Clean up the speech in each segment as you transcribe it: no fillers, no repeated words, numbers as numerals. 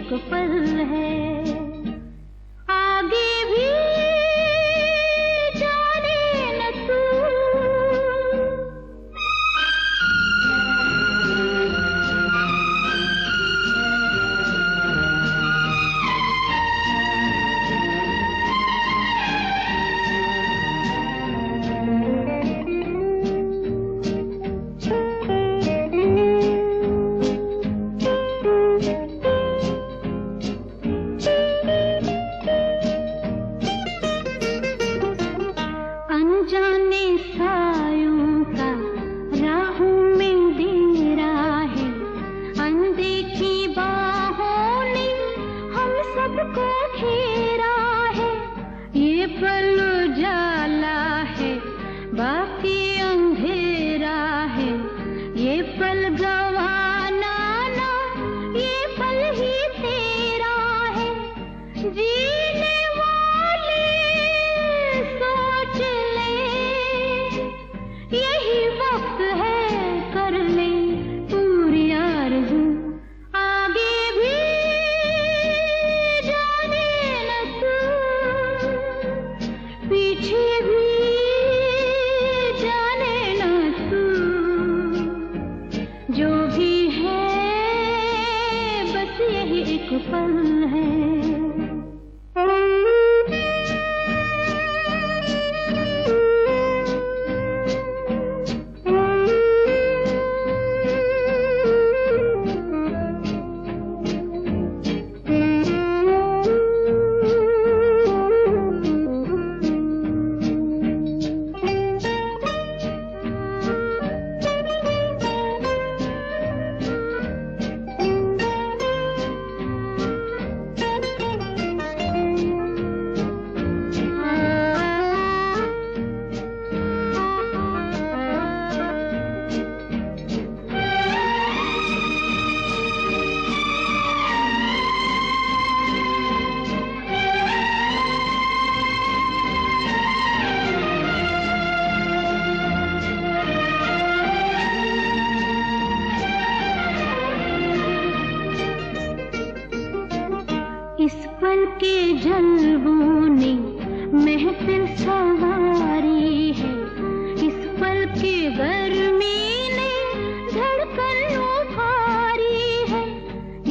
एक पल है, आगे भी जाने न तू। अनजाने सायों का राहों में डेरा है, अनदेखी बाहों ने हम सबको घेरा है। ये पल उजाला है, बाकी अंधेरा है। ये पल गवाना ना, ये पल ही तेरा है। जीने वाले सोच ले, यही वक्त है कर ले पूरी आरज़ू। आगे भी जाने न तू, पीछे भी जाने न तू। जो भी है बस यही एक पल है। इस पल के जलवों ने महफिल सवारी है, इस पल के गर्मी ने धड़कन उभारी है।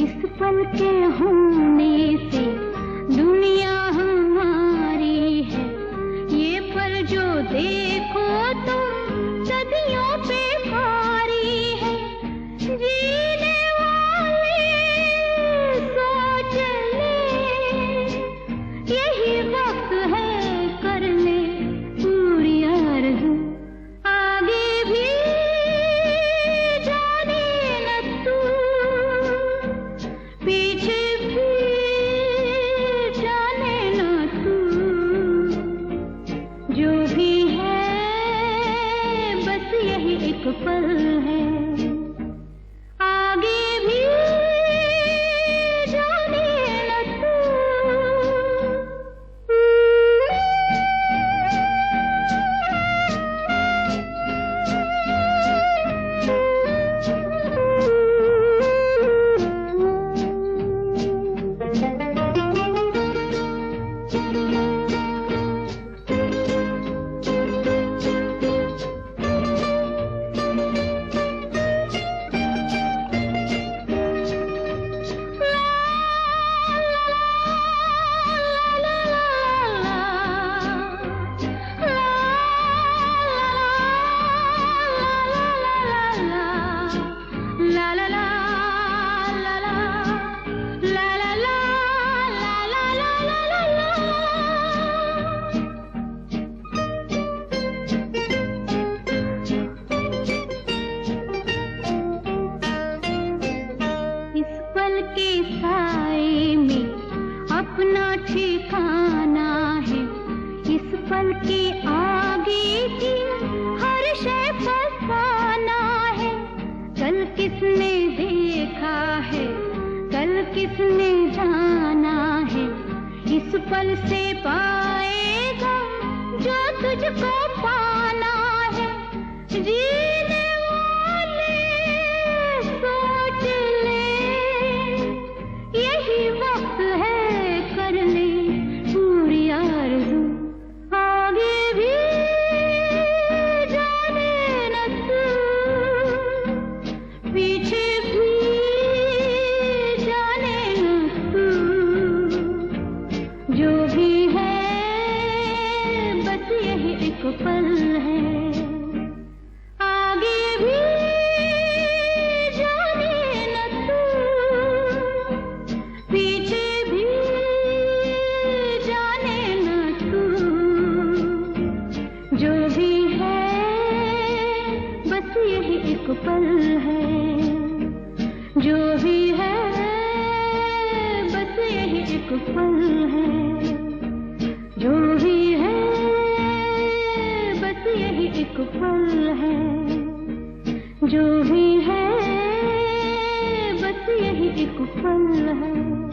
इस पल के होने से दुनिया हमारी है। ये पल जो देखो तुम सदियों पे भारी है। जीने वाले सोच ले, यही वक्त है कर ले पूरी आरज़ू। आगे भी जाने न तू, पीछे भी जाने न तू। जो भी है बस यही एक पल है, आगे भी जाने न तू। किसने देखा है, कल किसने जाना है, इस पल से पाएगा जो तुझको पाना है। जीने वाले सोच ले, यही एक पल है, जो भी है बस यही एक पल है, जो भी है बस यही एक पल है।